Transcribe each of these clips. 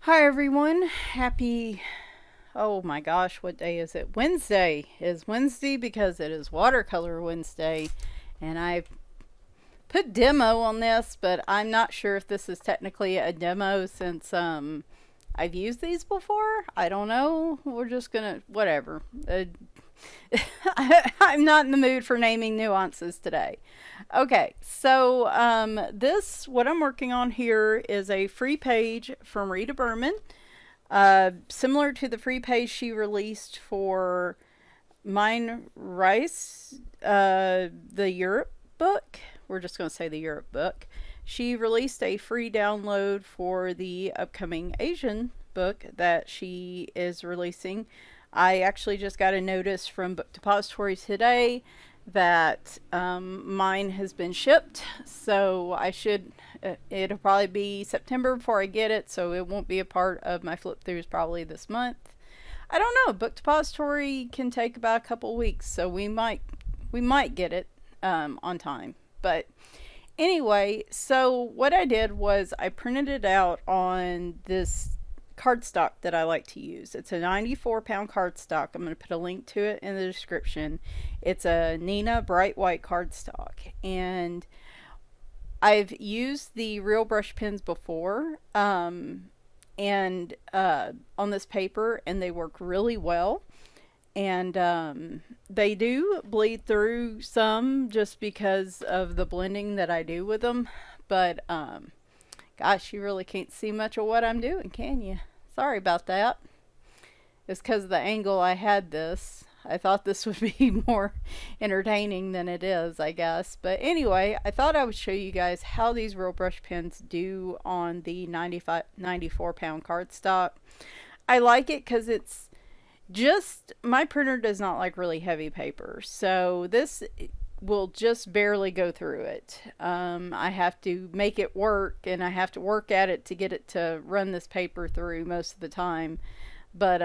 Hi everyone. Happy, oh my gosh, what day is it? Wednesday is Wednesday because it is Watercolor Wednesday. And I put demo on this, but I'm not sure if this is technically a demo since I've used these before. I don't know. We're just gonna, whatever. I'm not in the mood for naming nuances today. Okay, so this, what I'm working on here is a free page from Rita Berman, similar to the free page she released for Meine, the Europe book. We're just going to say the Europe book. She released a free download for the upcoming Asian book that she is releasing. I actually just got a notice from Book Depository today that mine has been shipped, so I should it'll probably be September before I get it, so it won't be a part of my flip throughs probably this month. I don't know. Book Depository can take about a couple weeks, so we might get it on time. But anyway, so what I did was I printed it out on this cardstock that I like to use. It's a 94-pound cardstock. I'm going to put a link to it in the description. It's a Nina bright white cardstock, and I've used the real brush pens before and on this paper, and they work really well. And they do bleed through some just because of the blending that I do with them, but gosh, you really can't see much of what I'm doing, can you? Sorry about that. It's because of the angle I had this. I thought this would be more entertaining than it is, I guess. But anyway, I thought I would show you guys how these real brush pens do on the 94-pound cardstock. I like it because it's just, my printer does not like really heavy paper. So this will just barely go through it. I have to make it work, and I have to work at it to get it to run this paper through most of the time. But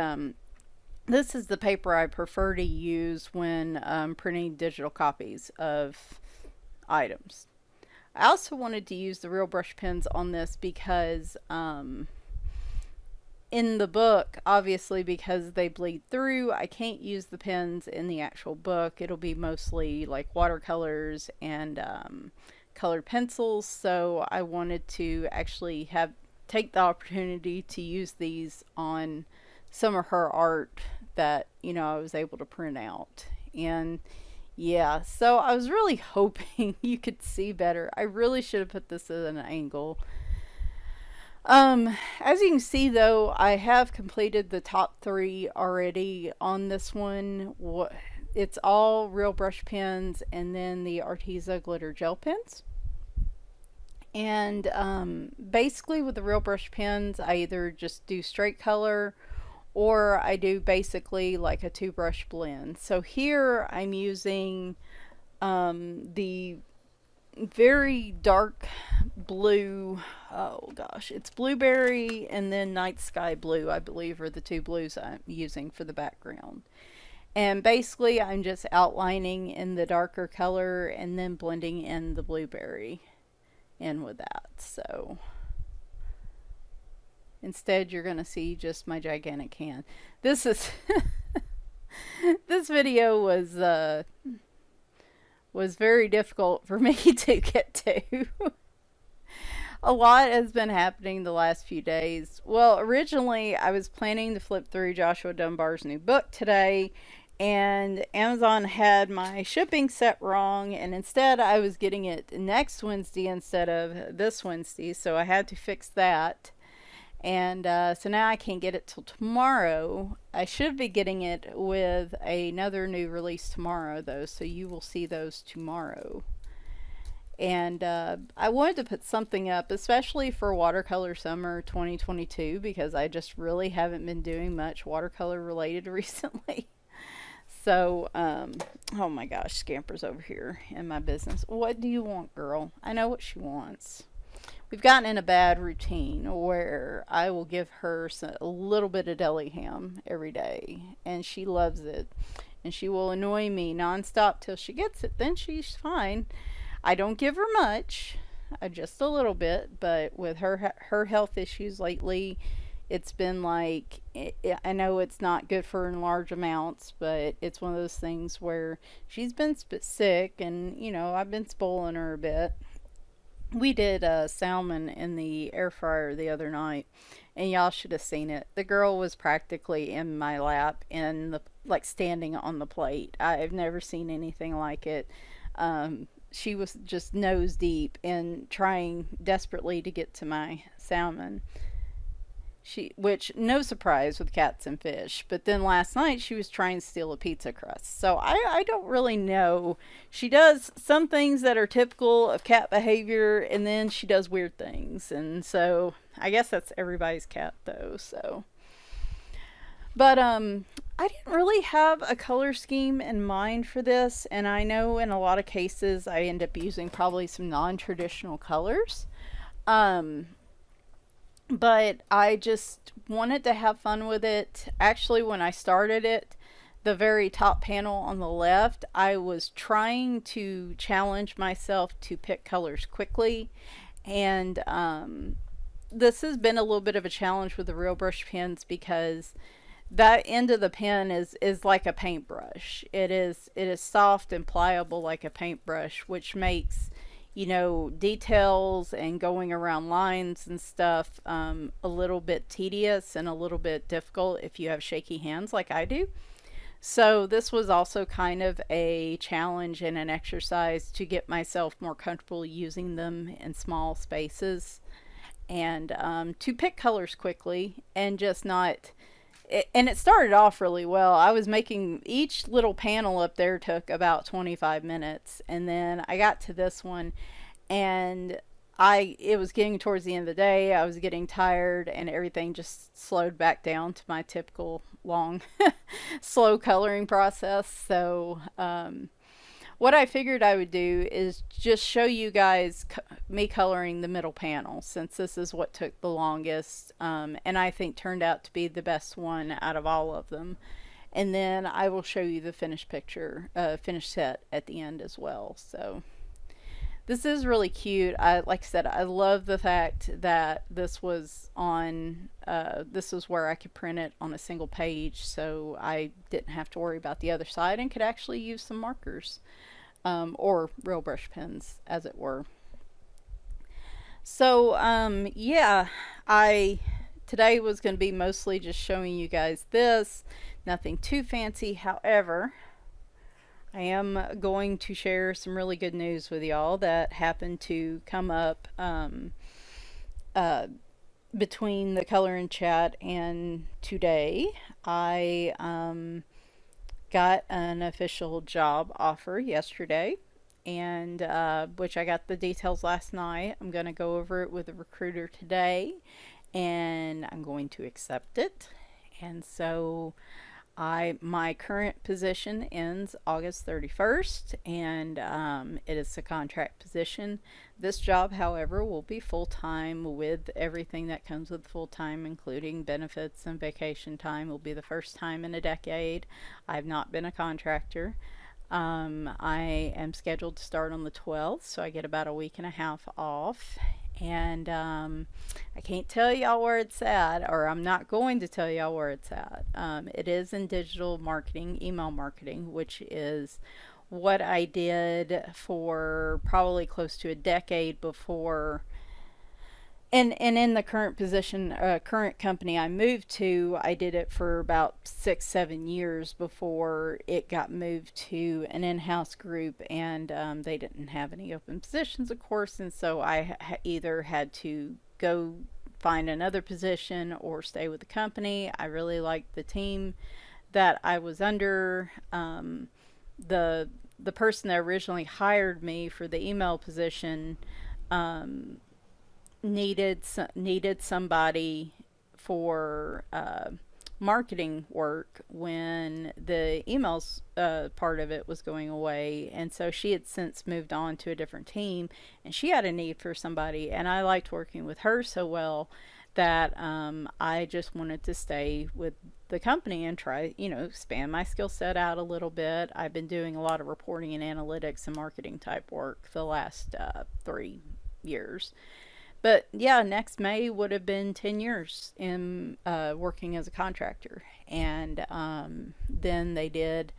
this is the paper I prefer to use when printing digital copies of items. I also wanted to use the real brush pens on this because in the book, obviously, because they bleed through, I can't use the pens in the actual book. It'll be mostly like watercolors and colored pencils, so I wanted to actually take the opportunity to use these on some of her art that, you know, I was able to print out. And yeah, so I was really hoping you could see better. I really should have put this at an angle. As you can see though, I have completed the top 3 already on this one. It's all real brush pens and then the Arteza glitter gel pens. And basically with the real brush pens, I either just do straight color or I do basically like a 2-brush blend. So here I'm using the very dark blue, oh gosh, it's blueberry and then night sky blue, I believe, are the 2 blues I'm using for the background. And basically I'm just outlining in the darker color and then blending in the blueberry in with that. So instead you're going to see just my gigantic hand. This is this video was very difficult for me to get to. A lot has been happening the last few days. Well, originally I was planning to flip through Joshua Dunbar's new book today, and Amazon had my shipping set wrong, and instead I was getting it next Wednesday instead of this Wednesday, so I had to fix that. And so now I can't get it till tomorrow. I should be getting it with another new release tomorrow though, so you will see those tomorrow. And I wanted to put something up, especially for Watercolor Summer 2022, because I just really haven't been doing much watercolor related recently. So, oh my gosh, Scamper's over here in my business. What do you want, girl? I know what she wants. We've gotten in a bad routine where I will give her a little bit of deli ham every day, and she loves it. And she will annoy me nonstop till she gets it. Then she's fine. I don't give her much, just a little bit, but with her health issues lately, it's been like, I know it's not good for in large amounts, but it's one of those things where she's been sick, and I've been spoiling her a bit. We did salmon in the air fryer the other night, and y'all should have seen it. The girl was practically in my lap, in the like standing on the plate. I've never seen anything like it. She was just nose deep and trying desperately to get to my salmon. Which, no surprise with cats and fish. But then last night she was trying to steal a pizza crust. So I don't really know. She does some things that are typical of cat behavior, and then she does weird things. And so I guess that's everybody's cat, though. So, but I didn't really have a color scheme in mind for this, and I know in a lot of cases I end up using probably some non-traditional colors. Um, but I just wanted to have fun with it. Actually, when I started it, the very top panel on the left, I was trying to challenge myself to pick colors quickly, and this has been a little bit of a challenge with the real brush pens, because that end of the pen is like a paintbrush. It is soft and pliable like a paintbrush, which makes details and going around lines and stuff a little bit tedious and a little bit difficult if you have shaky hands like I do. So this was also kind of a challenge and an exercise to get myself more comfortable using them in small spaces, and to pick colors quickly and just not. And it started off really well. I was making each little panel up there took about 25 minutes, and then I got to this one, and it was getting towards the end of the day. I was getting tired, and everything just slowed back down to my typical long slow coloring process. So what I figured I would do is just show you guys me coloring the middle panel, since this is what took the longest, and I think turned out to be the best one out of all of them. And then I will show you the finished picture, finished set at the end as well. So this is really cute. Like I said, I love the fact that this was on, this is where I could print it on a single page, so I didn't have to worry about the other side and could actually use some markers, or real brush pens, as it were. So, yeah, today was going to be mostly just showing you guys this. Nothing too fancy. However, I am going to share some really good news with y'all that happened to come up uh, between the color and chat and today. I got an official job offer yesterday, and which I got the details last night. I'm going to go over it with the recruiter today, and I'm going to accept it. And so my current position ends August 31st, and it is a contract position. This job, however, will be full-time with everything that comes with full-time, including benefits and vacation time. It will be the first time in a decade I've not been a contractor. I am scheduled to start on the 12th, so I get about a week and a half off. And I can't tell y'all where it's at, or I'm not going to tell y'all where it's at. It is in digital marketing, email marketing, which is what I did for probably close to a decade before. And in the current position, current company I moved to, I did it for about 6-7 years before it got moved to an in-house group, and they didn't have any open positions, of course, and so I either had to go find another position or stay with the company. I really liked the team that I was under. The person that originally hired me for the email position um, needed somebody for marketing work when the emails part of it was going away, and so she had since moved on to a different team, and she had a need for somebody, and I liked working with her so well that I just wanted to stay with the company and try, expand my skill set out a little bit. I've been doing a lot of reporting and analytics and marketing type work the last 3 years. But yeah, next May would have been 10 years in working as a contractor. And then they did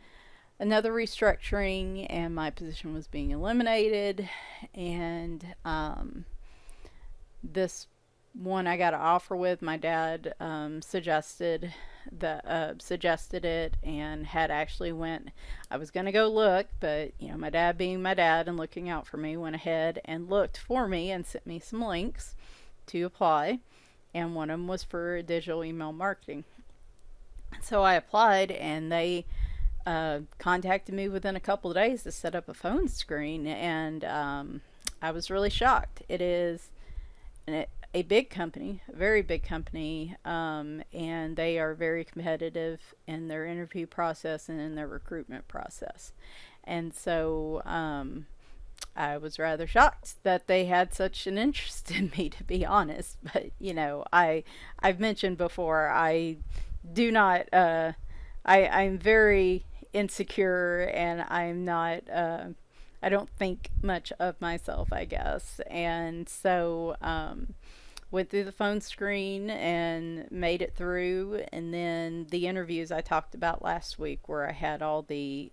another restructuring, and my position was being eliminated. And this one I got an offer with, my dad suggested it, and had actually went. I was gonna go look, but my dad being my dad and looking out for me, went ahead and looked for me and sent me some links to apply, and one of them was for digital email marketing. So I applied, and they contacted me within a couple of days to set up a phone screen, and I was really shocked. It is a big company, a very big company, and they are very competitive in their interview process and in their recruitment process. And so I was rather shocked that they had such an interest in me, to be honest. But I've mentioned before, I do not. I'm very insecure, and I'm not. I don't think much of myself, I guess. And so went through the phone screen and made it through. And then the interviews I talked about last week, where I had all the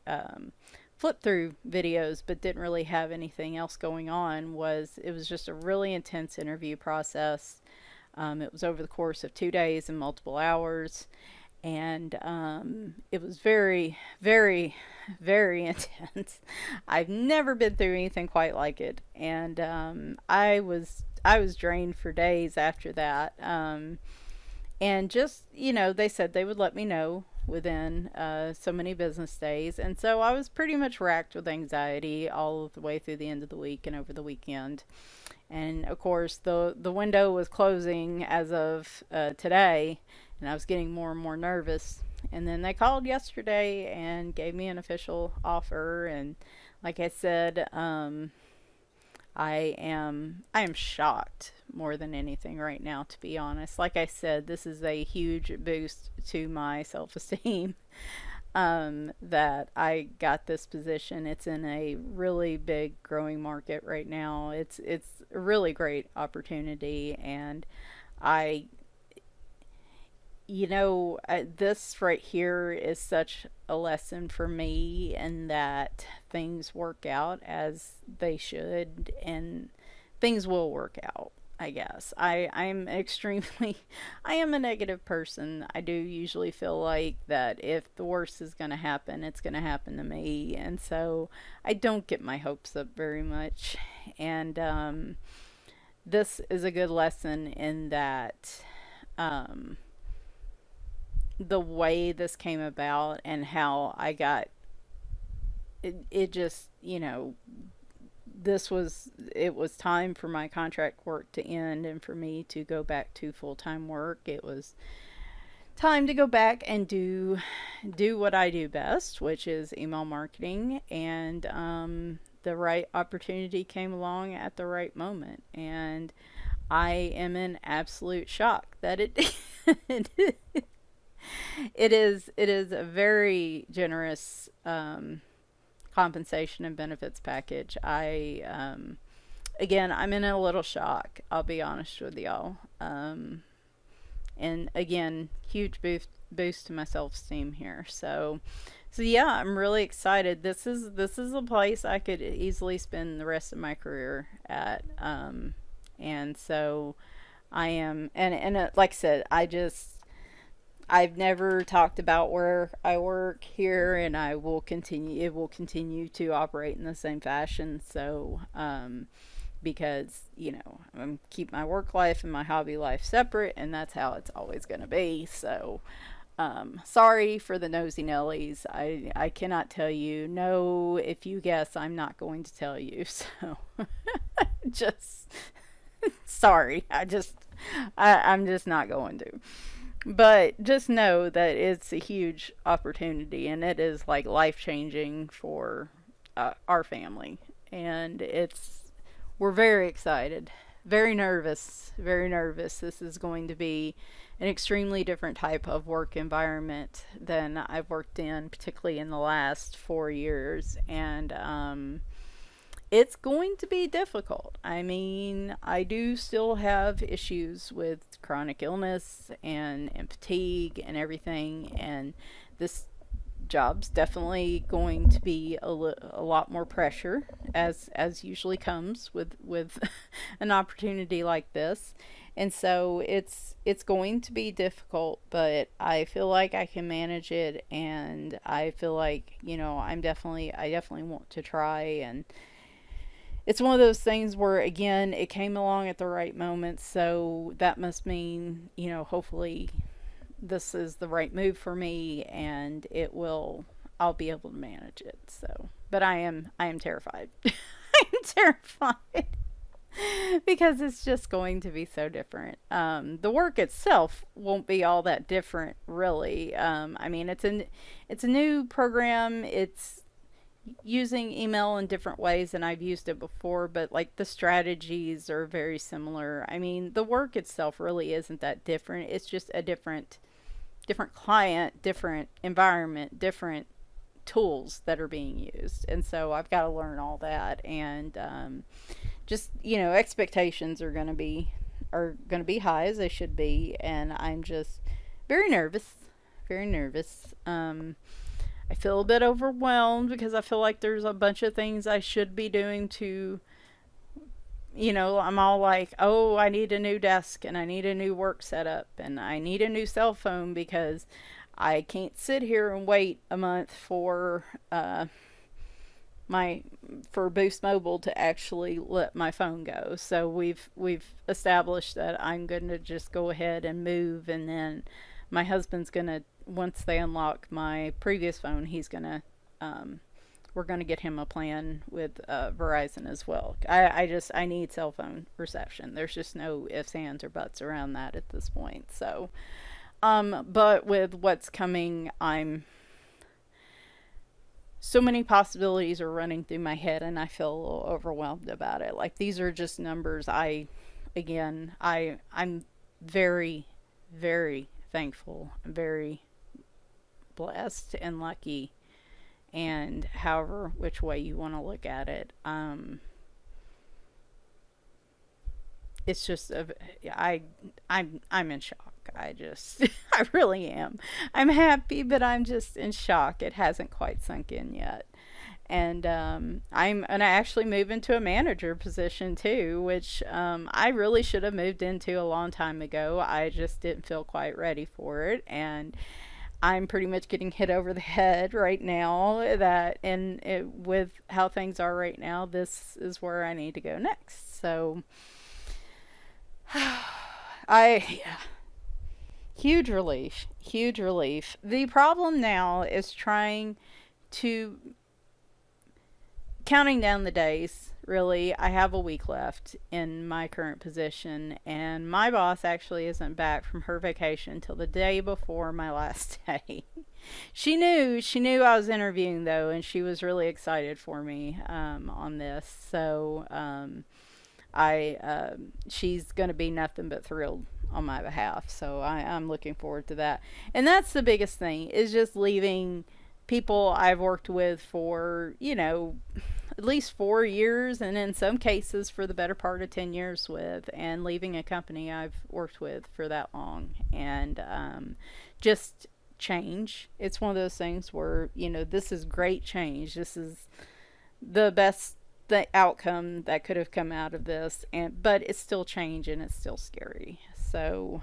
flip through videos but didn't really have anything else going on, it was just a really intense interview process. It was over the course of 2 days and multiple hours. And it was very, very, very intense. I've never been through anything quite like it, and I was drained for days after that. And just they said they would let me know within so many business days, and so I was pretty much racked with anxiety all the way through the end of the week and over the weekend. And of course, the window was closing as of today, and I was getting more and more nervous. And then they called yesterday and gave me an official offer. And like I said, I am shocked more than anything right now, to be honest. Like I said, this is a huge boost to my self-esteem. That I got this position. It's in a really big growing market right now. It's a really great opportunity, and I this right here is such a lesson for me, in that things work out as they should, and things will work out. I guess I'm extremely I am a negative person. I do usually feel like that if the worst is going to happen, it's going to happen to me, and so I don't get my hopes up very much. And this is a good lesson in that the way this came about and how I got it just it was time for my contract work to end and for me to go back to full-time work. It was time to go back and do what I do best, which is email marketing. And the right opportunity came along at the right moment, and I am in absolute shock that it it is a very generous compensation and benefits package. Again, I'm in a little shock, I'll be honest with y'all. And again, huge boost to my self-esteem here. So yeah, I'm really excited. This is a place I could easily spend the rest of my career at. And so I am, and like I said, I've never talked about where I work here, and it will continue to operate in the same fashion. So, because, I'm keep my work life and my hobby life separate, and that's how it's always going to be. So, sorry for the nosy Nellies. I cannot tell you. No, if you guess, I'm not going to tell you. So, just, sorry. I'm just not going to. But just know that it's a huge opportunity, and it is like life changing for our family. And we're very excited, very nervous, very nervous. This is going to be an extremely different type of work environment than I've worked in, particularly in the last 4 years. And it's going to be difficult. I mean, I do still have issues with chronic illness and fatigue and everything, and this job's definitely going to be a lot more pressure, as usually comes with an opportunity like this. And so it's going to be difficult, but I feel like I can manage it, and I feel like, I definitely want to try. And it's one of those things where, again, it came along at the right moment, so that must mean, hopefully this is the right move for me, and I'll be able to manage it. So, but I am terrified. I'm terrified because it's just going to be so different. The work itself won't be all that different, really. I mean, it's a new program. It's using email in different ways than I've used it before, but like the strategies are very similar. I mean, the work itself really isn't that different. It's just a different client, different environment, different tools that are being used. And so I've got to learn all that. And just, expectations are going to be high, as they should be, and I'm just very nervous, very nervous. I feel a bit overwhelmed because I feel like there's a bunch of things I should be doing to, I'm all like, oh, I need a new desk, and I need a new work setup, and I need a new cell phone because I can't sit here and wait a month for Boost Mobile to actually let my phone go. So we've established that I'm going to just go ahead and move, and then my husband's going to, once they unlock my previous phone, we're going to get him a plan with Verizon as well. I need cell phone reception. There's just no ifs, ands, or buts around that at this point. So, but with what's coming, so many possibilities are running through my head, and I feel a little overwhelmed about it. Like, these are just numbers. I'm very, very thankful. I'm very blessed and lucky, and however which way you want to look at it. It's just I'm in shock. I really am. I'm happy, but I'm just in shock. It hasn't quite sunk in yet. And I'm gonna actually move into a manager position too, which I really should have moved into a long time ago. I just didn't feel quite ready for it, and I'm pretty much getting hit over the head right now. With how things are right now, this is where I need to go next. So, yeah, huge relief, huge relief. The problem now is counting down the days. Really, I have a week left in my current position, and my boss actually isn't back from her vacation till the day before my last day. She knew I was interviewing, though, and she was really excited for me on this. So she's going to be nothing but thrilled on my behalf. So I'm looking forward to that. And that's the biggest thing, is just leaving people I've worked with for, at least 4 years, and in some cases for the better part of 10 years with, and leaving a company I've worked with for that long. And just change. It's one of those things where, this is great change. This is the best outcome that could have come out of this, but it's still change, and it's still scary. So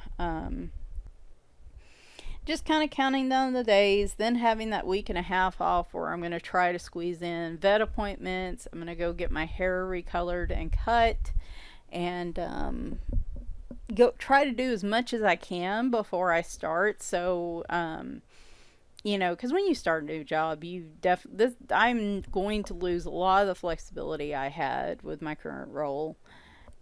just kind of counting down the days, then having that week and a half off where I'm going to try to squeeze in vet appointments. I'm going to go get my hair recolored and cut, and go try to do as much as I can before I start. So because when you start a new job, I'm going to lose a lot of the flexibility I had with my current role.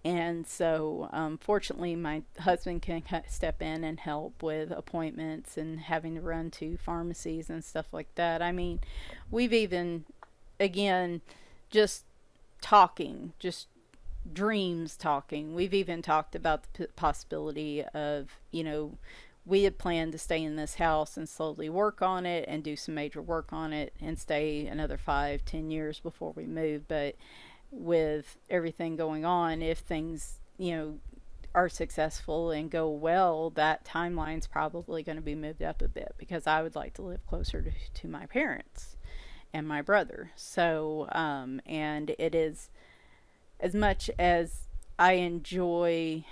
And so, fortunately, my husband can step in and help with appointments and having to run to pharmacies and stuff like that. I mean, we've even, again, just talking, just dreams talking. We've even talked about the possibility of, we had planned to stay in this house and slowly work on it and do some major work on it and stay another 5-10 years before we move. But with everything going on, if things, are successful and go well, that timeline's probably going to be moved up a bit because I would like to live closer to my parents and my brother. So, and it is, as much as I enjoy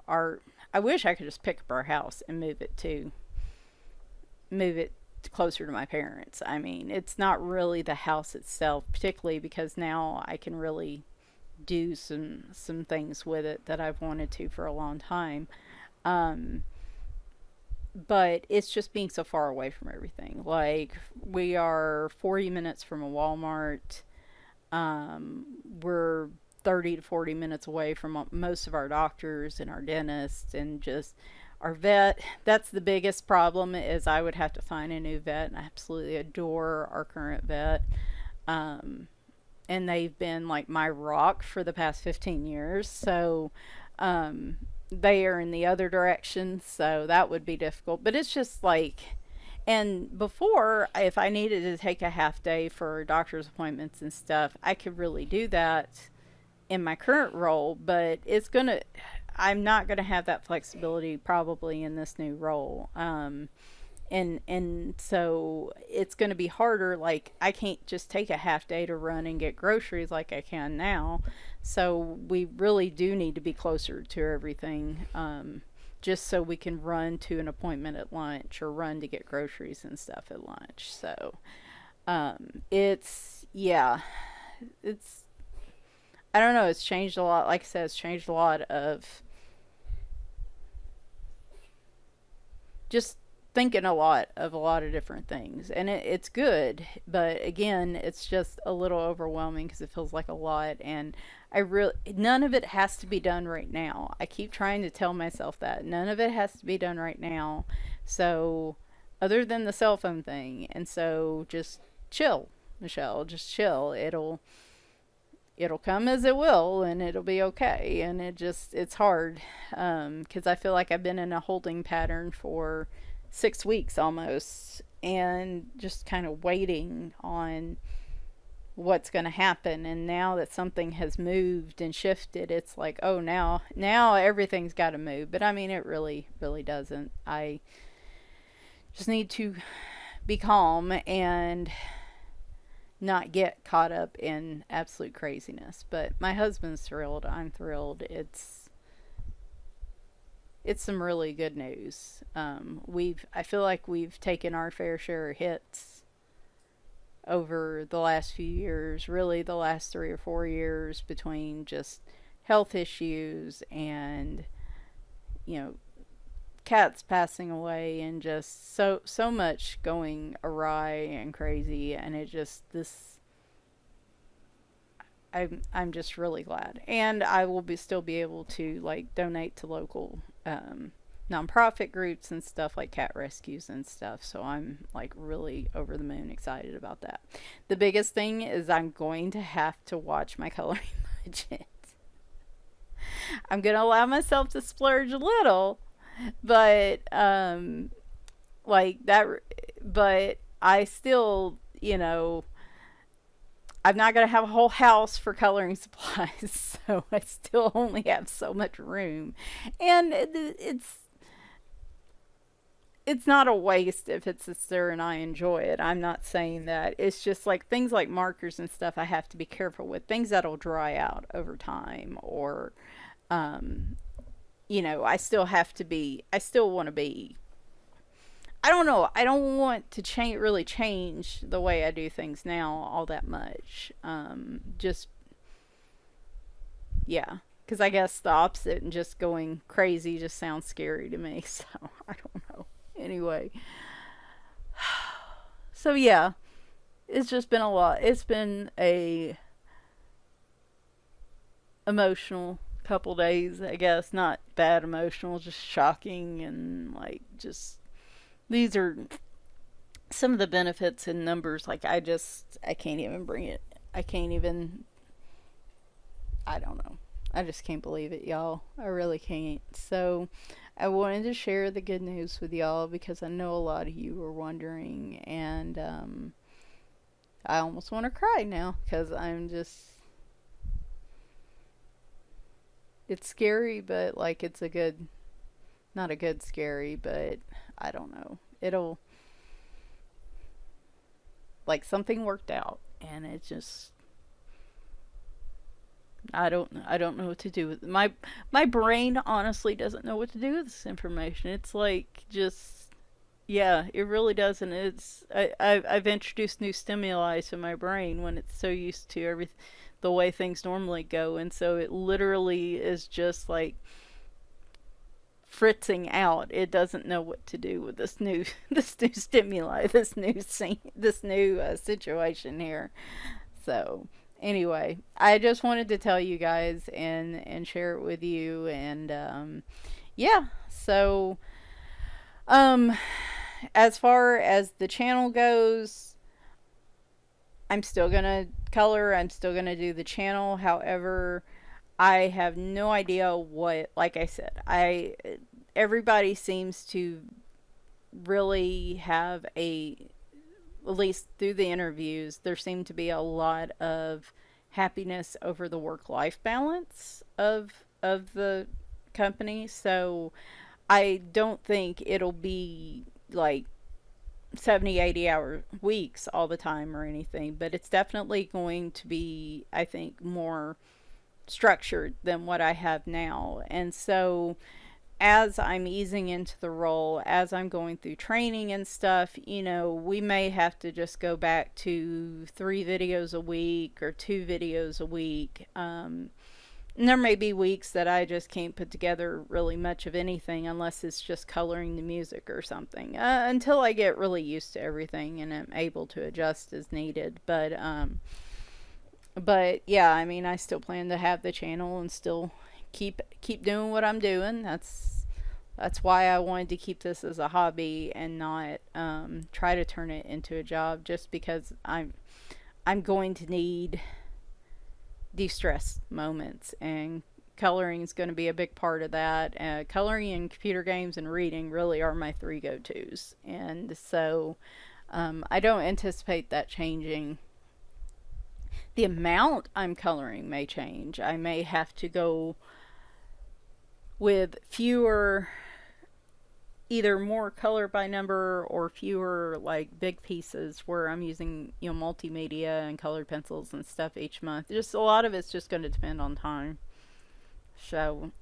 art, I wish I could just pick up our house and move it closer to my parents. I mean, it's not really the house itself, particularly because now I can really do some things with it that I've wanted to for a long time. Um, but it's just being so far away from everything. Like, we are 40 minutes from a Walmart. We're 30 to 40 minutes away from most of our doctors and our dentists, and just our vet. That's the biggest problem, is I would have to find a new vet, and I absolutely adore our current vet. Um, and they've been like my rock for the past 15 years. So, um, they are in the other direction, so that would be difficult. But it's just like, and before, if I needed to take a half day for doctor's appointments and stuff, I could really do that in my current role, but I'm not gonna have that flexibility probably in this new role. And so it's going to be harder. Like, I can't just take a half day to run and get groceries like I can now. So we really do need to be closer to everything, just so we can run to an appointment at lunch or run to get groceries and stuff at lunch. So, it's, yeah, it's, I don't know, it's changed a lot. Like I said, it's changed a lot of just thinking a lot of different things, and it's good. But again, it's just a little overwhelming because it feels like a lot, and I really, none of it has to be done right now. I keep trying to tell myself that none of it has to be done right now. So, other than the cell phone thing, and so just chill, Michelle, just chill. It'll come as it will, and it'll be okay. And it's hard, because I feel like I've been in a holding pattern for 6 weeks almost, and just kind of waiting on what's going to happen. And now that something has moved and shifted, it's like, oh, now everything's got to move. But I mean, it really doesn't. I just need to be calm and not get caught up in absolute craziness. But my husband's thrilled, I'm thrilled. It's some really good news. I feel like we've taken our fair share of hits over the last few years, really the last 3 or 4 years, between just health issues and, you know, cats passing away, and just so much going awry and crazy. And it just, this, I'm just really glad. And I will still be able to, like, donate to local nonprofit groups and stuff, like cat rescues and stuff. So I'm like really over the moon excited about that. The biggest thing is I'm going to have to watch my coloring budget. I'm gonna allow myself to splurge a little, but like that. But I still, I'm not going to have a whole house for coloring supplies, so I still only have so much room. And it's not a waste if it sits there and I enjoy it. I'm not saying that. It's just like things like markers and stuff I have to be careful with. Things that'll dry out over time, or um I still want to be, I don't know. I don't want to really change the way I do things now all that much. Just, yeah, because I guess the opposite and just going crazy just sounds scary to me. So I don't know. Anyway, so yeah, it's just been a lot. It's been a emotional couple days, I guess. Not bad emotional, just shocking, and like, just, these are some of the benefits and numbers. Like, I can't even bring it. I can't even, I don't know. I just can't believe it, y'all. I really can't. So I wanted to share the good news with y'all because I know a lot of you were wondering, and I almost want to cry now because I'm just It's scary, but like it's a good, not a good scary, but I don't know. It'll, like something worked out and it just, I don't know what to do with it. My brain honestly doesn't know what to do with this information. It's like just, yeah, it really doesn't. I've introduced new stimuli to my brain when it's so used to the way things normally go, and so it literally is just like fritzing out. It doesn't know what to do with this new this new stimuli, this new scene, this new situation here. So anyway, I just wanted to tell you guys and share it with you, and yeah. So um, as far as the channel goes, I'm still gonna color. I'm still gonna do the channel. However, I have no idea what. Like I said, I everybody seems to really have a, at least through the interviews, there seemed to be a lot of happiness over the work-life balance of the company. So I don't think it'll be like 70, 80 hour weeks all the time or anything, but it's definitely going to be, I think, more structured than what I have now. And so as I'm easing into the role, as I'm going through training and stuff, you know, we may have to just go back to 3 videos a week or 2 videos a week. And there may be weeks that I just can't put together really much of anything unless it's just coloring the music or something, until I get really used to everything and am able to adjust as needed. But yeah, I mean, I still plan to have the channel and still keep doing what I'm doing. That's why I wanted to keep this as a hobby and not try to turn it into a job, just because I'm going to need de-stress moments, and coloring is going to be a big part of that. Coloring and computer games and reading really are my 3 go-tos, and so I don't anticipate that changing. The amount I'm coloring may change. I may have to go with fewer, either more color by number or fewer like big pieces where I'm using, you know, multimedia and colored pencils and stuff each month. Just a lot of it's just going to depend on time. So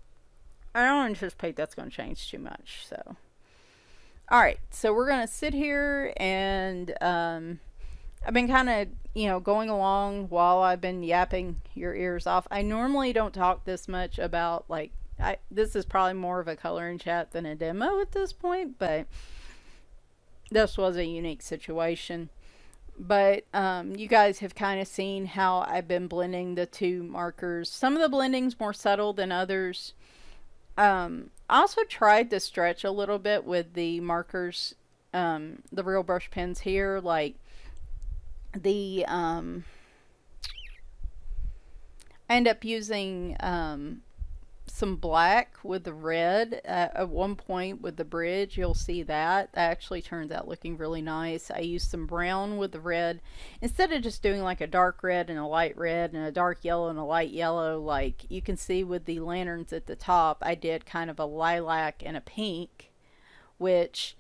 I don't anticipate that's going to change too much. So alright, so we're going to sit here and I've been kind of, you know, going along while I've been yapping your ears off. I normally don't talk this much about, like, this is probably more of a coloring chat than a demo at this point, but this was a unique situation. But you guys have kind of seen how I've been blending the 2 markers. Some of the blending's more subtle than others. I also tried to stretch a little bit with the markers, the real brush pens here, like the I end up using some black with the red at one point with the bridge. You'll see that actually turns out looking really nice. I used some brown with the red instead of just doing like a dark red and a light red and a dark yellow and a light yellow. Like you can see with the lanterns at the top, I did kind of a lilac and a pink, which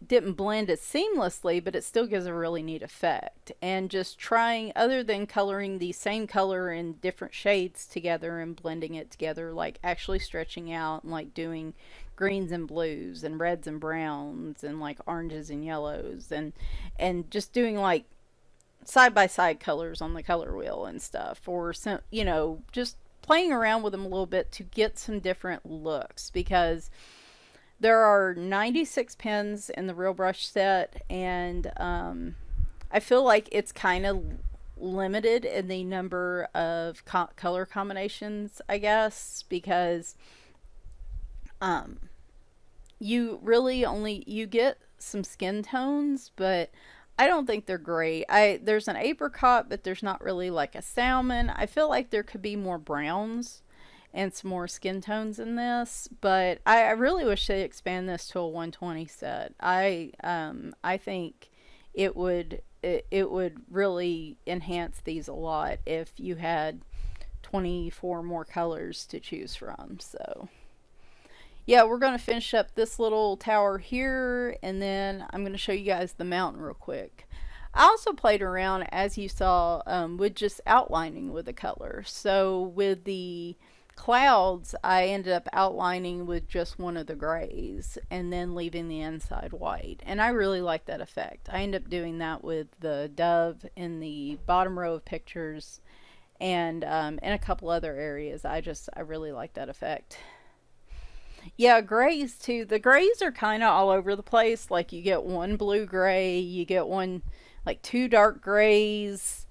didn't blend as seamlessly, but it still gives a really neat effect. And just trying, other than coloring the same color in different shades together and blending it together, like actually stretching out and like doing greens and blues and reds and browns and like oranges and yellows, and just doing like side by side colors on the color wheel and stuff, or some, you know, just playing around with them a little bit to get some different looks, because there are 96 pens in the Real Brush set, and I feel like it's kind of limited in the number of color combinations, I guess, because you really only, you get some skin tones, but I don't think they're great. There's an apricot, but there's not really like a salmon. I feel like there could be more browns and some more skin tones in this, but I really wish they expand this to a 120 set. I think it would really enhance these a lot if you had 24 more colors to choose from. So yeah, we're going to finish up this little tower here, and then I'm going to show you guys the mountain real quick. I also played around, as you saw, with just outlining with the color. So with the clouds, I ended up outlining with just one of the grays and then leaving the inside white. And I really like that effect. I ended up doing that with the dove in the bottom row of pictures, and in a couple other areas. I really like that effect. Yeah, grays too. The grays are kind of all over the place. Like you get one blue gray, you get one, like two dark grays,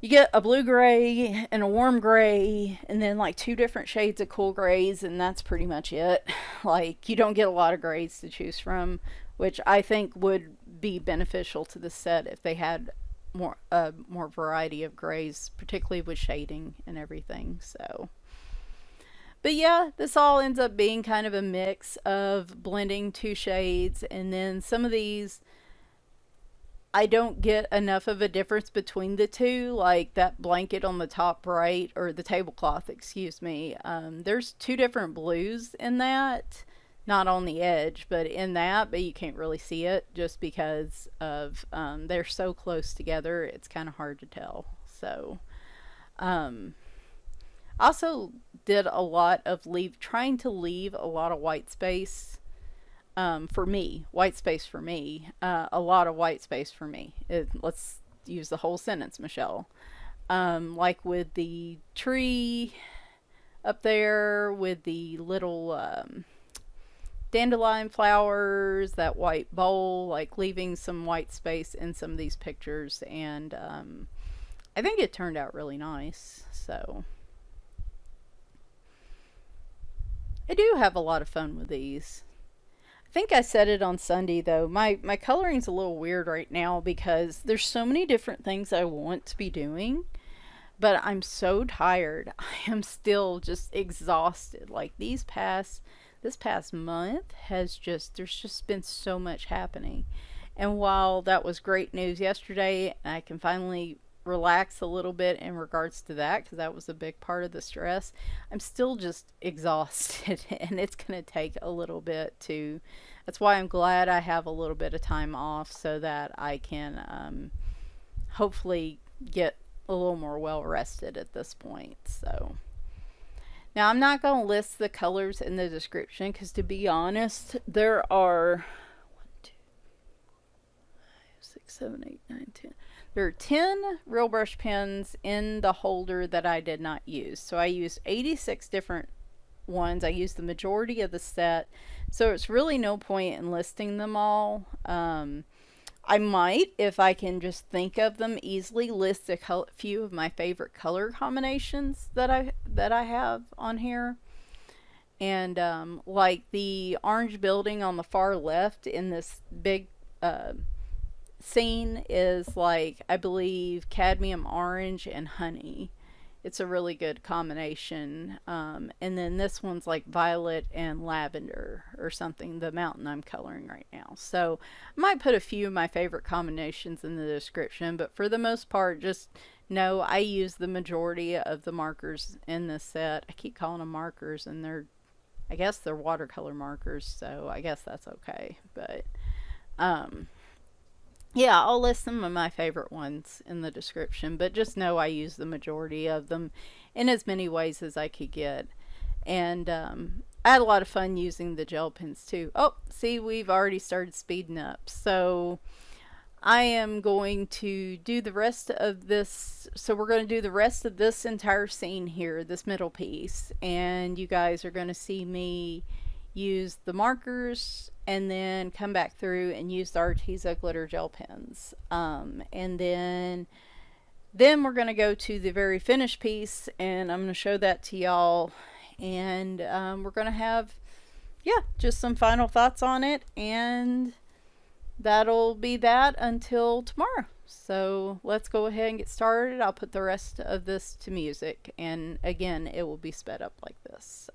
you get a blue gray and a warm gray, and then like two different shades of cool grays, and that's pretty much it. Like you don't get a lot of grays to choose from, which I think would be beneficial to the set if they had more variety of grays, particularly with shading and everything. So but yeah, this all ends up being kind of a mix of blending two shades, and then some of these I don't get enough of a difference between the two, like that blanket on the top right, or the tablecloth, excuse me. There's two different blues in that, not on the edge, but in that, but you can't really see it just because of they're so close together, it's kind of hard to tell. So, also did a lot of trying to leave a lot of white space for me. White space for me. A lot of white space for me. Let's use the whole sentence, Michelle. Like with the tree up there, with the little dandelion flowers, that white bowl, like leaving some white space in some of these pictures, and I think it turned out really nice. So I do have a lot of fun with these. I think I said it on Sunday though. My coloring's a little weird right now because there's so many different things I want to be doing, but I'm so tired. I am still just exhausted. Like this past month has there's just been so much happening. And while that was great news yesterday, I can finally relax a little bit in regards to that because that was a big part of the stress, I'm still just exhausted and it's going to take a little bit to, that's why I'm glad I have a little bit of time off so that I can hopefully get a little more well rested at this point. So now I'm not going to list the colors in the description because, to be honest, there are 1, 2, 5, 6, 7, 8, 9, 10. There are 10 real brush pens in the holder that I did not use. So I used 86 different ones. I used the majority of the set. So it's really no point in listing them all. I might, if I can just think of them easily, list a few of my favorite color combinations that I have on here. And like the orange building on the far left in this big scene is, like, I believe cadmium orange and honey. It's a really good combination. And then this one's like violet and lavender or something, the mountain I'm coloring right now. So I might put a few of my favorite combinations in the description, but for the most part, just know I use the majority of the markers in this set. I keep calling them markers, and I guess they're watercolor markers, so I guess that's okay. But yeah, I'll list some of my favorite ones in the description, but just know I use the majority of them in as many ways as I could get. And I had a lot of fun using the gel pens too. Oh, see, we've already started speeding up. So I am going to do the rest of this. So we're going to do the rest of this entire scene here, this middle piece. And you guys are going to see me use the markers and then come back through and use the Arteza glitter gel pens. And then we're going to go to the very finished piece, and I'm going to show that to y'all. And we're going to have, yeah, just some final thoughts on it. And that'll be that until tomorrow. So let's go ahead and get started. I'll put the rest of this to music. And again, it will be sped up like this. So.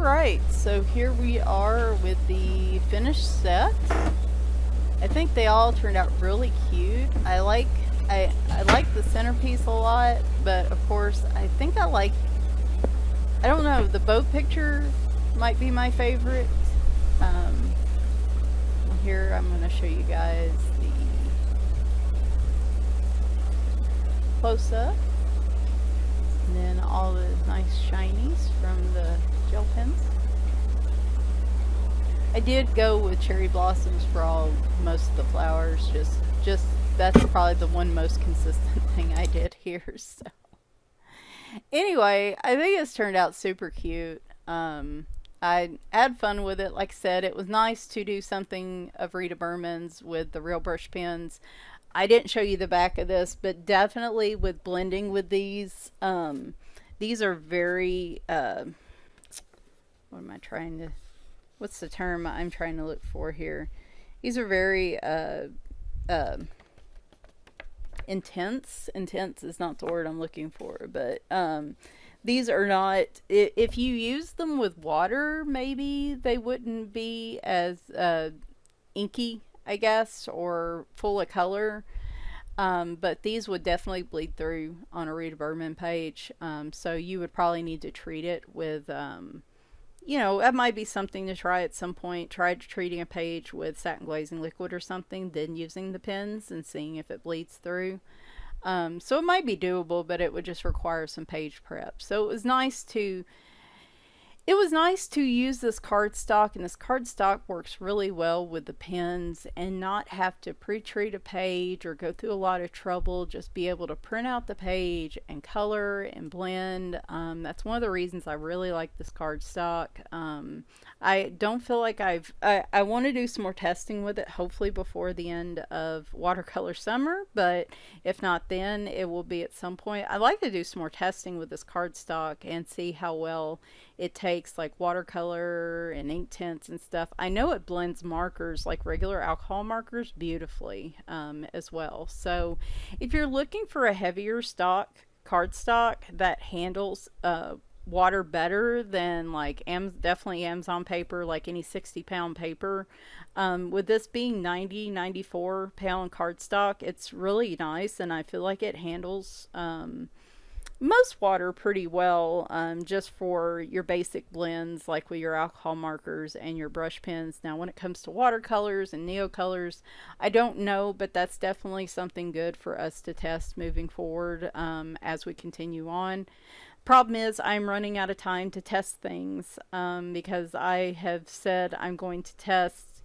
Alright, so here we are with the finished set. I think they all turned out really cute. I like the centerpiece a lot, but of course I think I don't know, the boat picture might be my favorite. Here I'm going to show you guys the close-up, and then all the nice shinies from the gel pens. I did go with cherry blossoms for most of the flowers. Just that's probably the one most consistent thing I did here. So anyway, I think it's turned out super cute. I had fun with it. Like I said, it was nice to do something of Rita Berman's with the real brush pens. I didn't show you the back of this, but definitely with blending with these are very what's the term I'm trying to look for here? These are very intense. Intense is not the word I'm looking for, but these are not, if you use them with water, maybe they wouldn't be as inky, I guess, or full of color. But these would definitely bleed through on a Rita Berman page. So you would probably need to treat it with, that might be something to try at some point. Try treating a page with satin glazing liquid or something, then using the pens and seeing if it bleeds through. So it might be doable, but it would just require some page prep. So it was nice to use this cardstock, and this cardstock works really well with the pens and not have to pre-treat a page or go through a lot of trouble. Just be able to print out the page and color and blend. That's one of the reasons I really like this cardstock. I don't feel like I want to do some more testing with it, hopefully before the end of watercolor summer, but if not then, it will be at some point. I'd like to do some more testing with this cardstock and see how well it takes like watercolor and ink tints and stuff. I know it blends markers, like regular alcohol markers, beautifully as well. So if you're looking for a heavier cardstock that handles water better than like definitely Amazon paper, like any 60-pound paper, with this being 94-pound cardstock, it's really nice, and I feel like it handles most water pretty well, just for your basic blends, like with your alcohol markers and your brush pens. Now when it comes to watercolors and neocolors, I don't know, but that's definitely something good for us to test moving forward as we continue on. Problem is, I'm running out of time to test things because I have said I'm going to test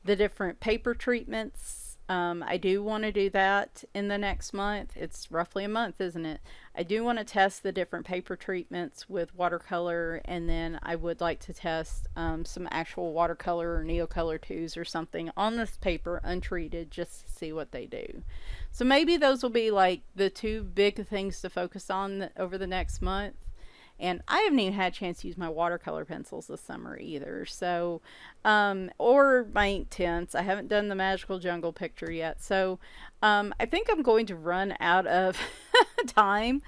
the different paper treatments. I do want to do that in the next month. It's roughly a month, isn't it? I do want to test the different paper treatments with watercolor, and then I would like to test some actual watercolor or neocolor 2s or something on this paper untreated, just to see what they do. So maybe those will be like the two big things to focus on over the next month. And I haven't even had a chance to use my watercolor pencils this summer either. So, or my ink tints. I haven't done the Magical Jungle picture yet. So, I think I'm going to run out of time.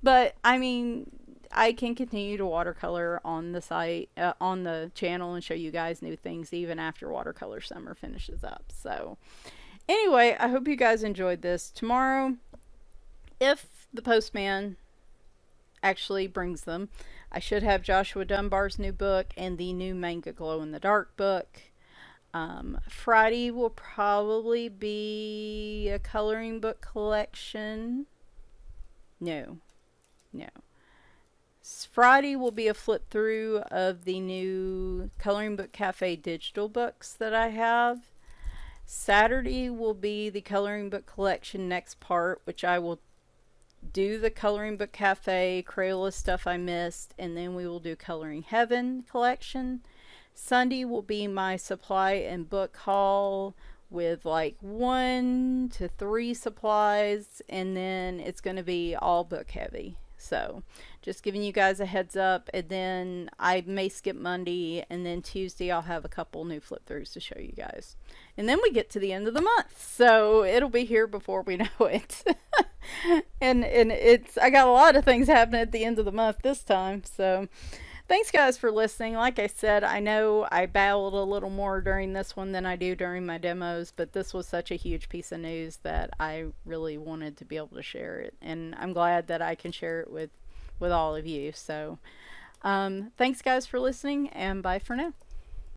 But, I mean, I can continue to watercolor on the site, on the channel, and show you guys new things even after watercolor summer finishes up. So, anyway, I hope you guys enjoyed this. Tomorrow, if the postman actually brings them, I should have Joshua Dunbar's new book and the new Manga Glow in the Dark book. Friday will probably be a coloring book collection. No. Friday will be a flip through of the new Coloring Book Cafe digital books that I have. Saturday will be the Coloring Book Collection next part, which I will do the Coloring Book Cafe, Crayola stuff I missed, and then we will do Coloring Heaven collection. Sunday will be my supply and book haul with like 1 to 3 supplies, and then it's going to be all book heavy. So just giving you guys a heads up, and then I may skip Monday, and then Tuesday I'll have a couple new flip throughs to show you guys. And then we get to the end of the month, so it'll be here before we know it. and I got a lot of things happening at the end of the month this time. So Thanks, guys, for listening. Like I said, I know I babbled a little more during this one than I do during my demos, but this was such a huge piece of news that I really wanted to be able to share it. And I'm glad that I can share it with all of you. So, thanks, guys, for listening, and bye for now.